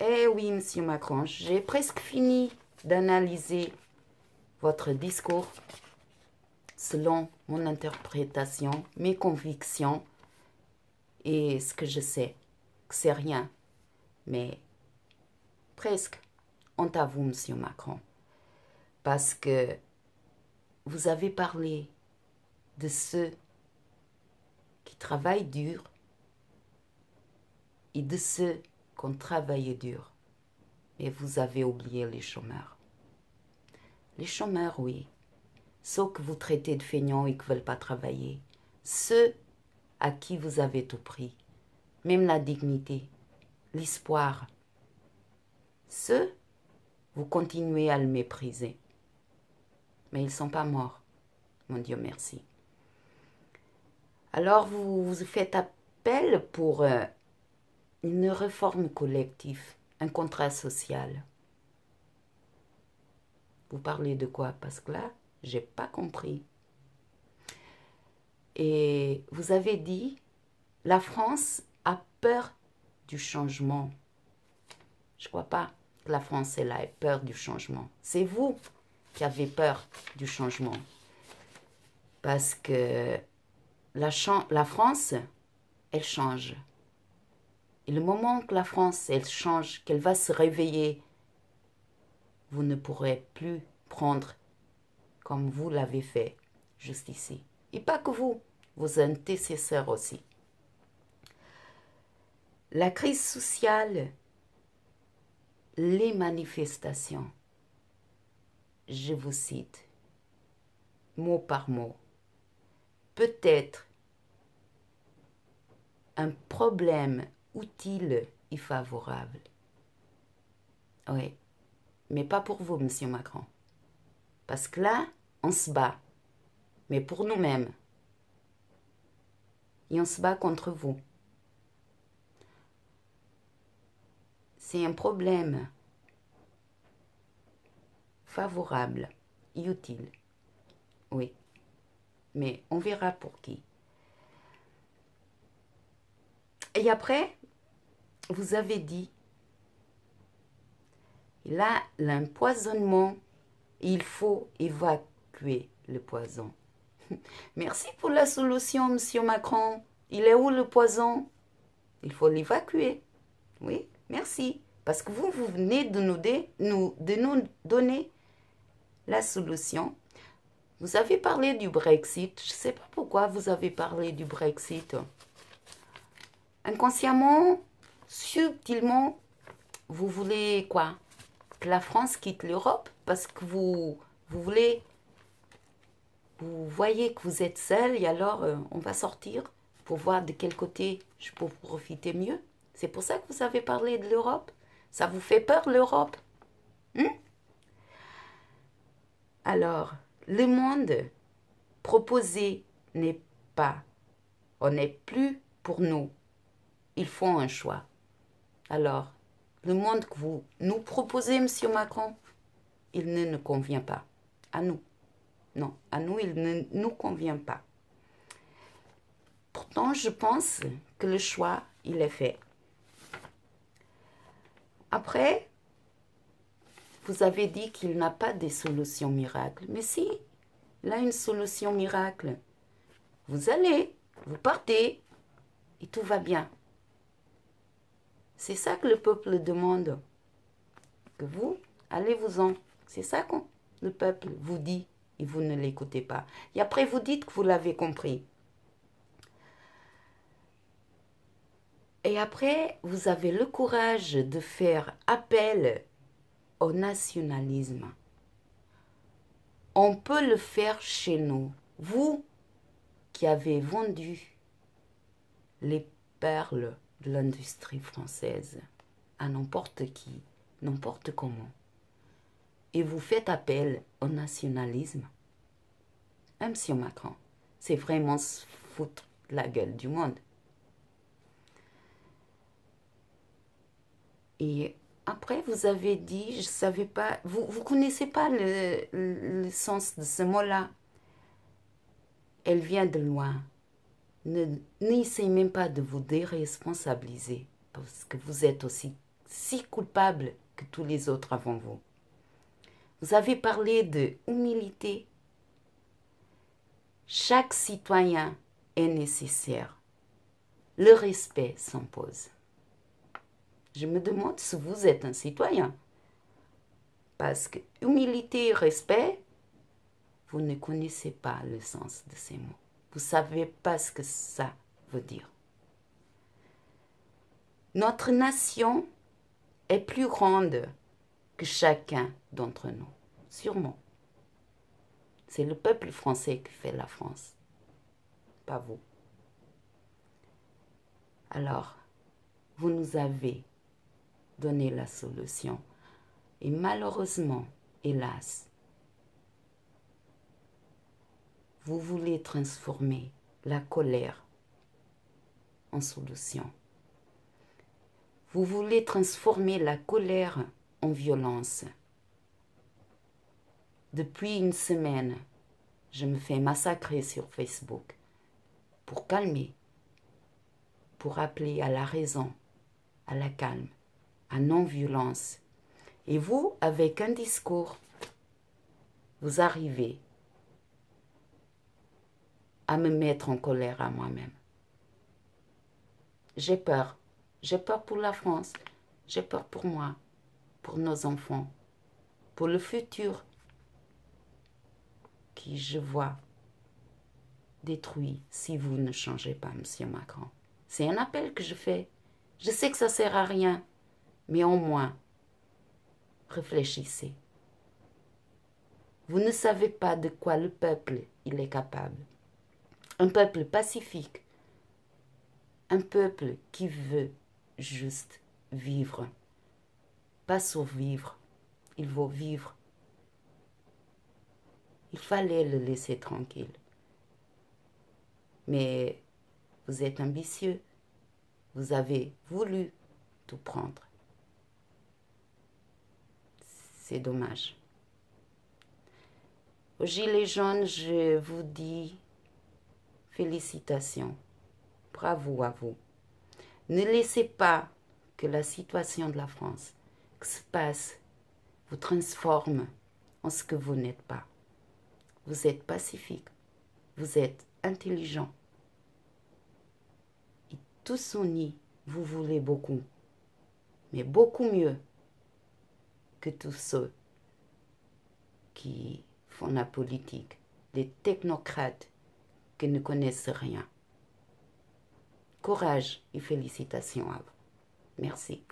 Eh oui, Monsieur Macron, j'ai presque fini d'analyser votre discours selon mon interprétation, mes convictions et ce que je sais, que c'est rien. Mais presque, honte à vous, Monsieur Macron, parce que vous avez parlé de ceux qui travaillent dur et de ceux qui ont travaillé dur. Et vous avez oublié les chômeurs. Les chômeurs, oui. Ceux que vous traitez de feignants et qui ne veulent pas travailler. Ceux à qui vous avez tout pris. Même la dignité, l'espoir. Ceux, vous continuez à le mépriser. Mais ils ne sont pas morts. Mon Dieu merci. Alors vous faites appel pour une réforme collective, un contrat social. Vous parlez de quoi? Parce que là, j'ai pas compris. Et vous avez dit, la France a peur du changement. Je crois pas que la France elle a peur du changement. C'est vous qui avez peur du changement. Parce que la France, elle change. Et le moment que la France, elle change, qu'elle va se réveiller, vous ne pourrez plus prendre comme vous l'avez fait juste ici. Et pas que vous, vos antécesseurs aussi. La crise sociale, les manifestations, je vous cite, mot par mot, peut-être un problème utile et favorable. Oui, mais pas pour vous, Monsieur Macron. Parce que là, on se bat, mais pour nous-mêmes. Et on se bat contre vous. C'est un problème favorable et utile. Oui, mais on verra pour qui. Et après, vous avez dit, là, l'empoisonnement, il faut évacuer le poison. Merci pour la solution, Monsieur Macron. Il est où le poison? Il faut l'évacuer. Oui, merci. Parce que vous venez de nous donner la solution. Vous avez parlé du Brexit. Je ne sais pas pourquoi vous avez parlé du Brexit. Inconsciemment, subtilement, vous voulez quoi? Que la France quitte l'Europe parce que vous voulez, vous voyez que vous êtes seul et alors on va sortir pour voir de quel côté je peux profiter mieux. C'est pour ça que vous avez parlé de l'Europe. Ça vous fait peur l'Europe? Alors, le monde proposé n'est pas, on n'est plus pour nous. Ils font un choix. Alors, le monde que vous nous proposez, Monsieur Macron, il ne nous convient pas. À nous. Non, à nous, il ne nous convient pas. Pourtant, je pense que le choix, il est fait. Après, vous avez dit qu'il n'a pas de solution miracle. Mais si, il a une solution miracle. Vous allez, vous partez, et tout va bien. C'est ça que le peuple demande. Que vous, allez-vous-en. C'est ça que le peuple vous dit et vous ne l'écoutez pas. Et après, vous dites que vous l'avez compris. Et après, vous avez le courage de faire appel au nationalisme. On peut le faire chez nous. Vous qui avez vendu les perles de l'industrie française à n'importe qui, n'importe comment. Et vous faites appel au nationalisme. Monsieur Macron, c'est vraiment se foutre de la gueule du monde. Et après, vous avez dit, je ne savais pas, vous ne connaissez pas le sens de ce mot-là. Elle vient de loin. N'essayez même pas de vous déresponsabiliser, parce que vous êtes aussi si coupable que tous les autres avant vous. Vous avez parlé de humilité. Chaque citoyen est nécessaire. Le respect s'impose. Je me demande si vous êtes un citoyen. Parce que humilité et respect, vous ne connaissez pas le sens de ces mots. Vous ne savez pas ce que ça veut dire. Notre nation est plus grande que chacun d'entre nous, sûrement. C'est le peuple français qui fait la France, pas vous. Alors, vous nous avez donné la solution. Et malheureusement, hélas, vous voulez transformer la colère en solution. Vous voulez transformer la colère en violence. Depuis une semaine, je me fais massacrer sur Facebook pour calmer, pour appeler à la raison, à la calme, à non-violence. Et vous, avec un discours, vous arrivez à me mettre en colère à moi-même. J'ai peur. J'ai peur pour la France. J'ai peur pour moi, pour nos enfants, pour le futur qui, je vois, détruit si vous ne changez pas, Monsieur Macron. C'est un appel que je fais. Je sais que ça ne sert à rien, mais au moins, réfléchissez. Vous ne savez pas de quoi le peuple il est capable. Un peuple pacifique, un peuple qui veut juste vivre, pas survivre, il veut vivre. Il fallait le laisser tranquille. Mais vous êtes ambitieux, vous avez voulu tout prendre. C'est dommage. Aux Gilets jaunes, je vous dis félicitations, bravo à vous. Ne laissez pas que la situation de la France qui se passe vous transforme en ce que vous n'êtes pas. Vous êtes pacifique, vous êtes intelligent. Et tous unis, vous voulez beaucoup, mais beaucoup mieux que tous ceux qui font la politique, les technocrates qui ne connaissent rien. Courage et félicitations à vous. Merci.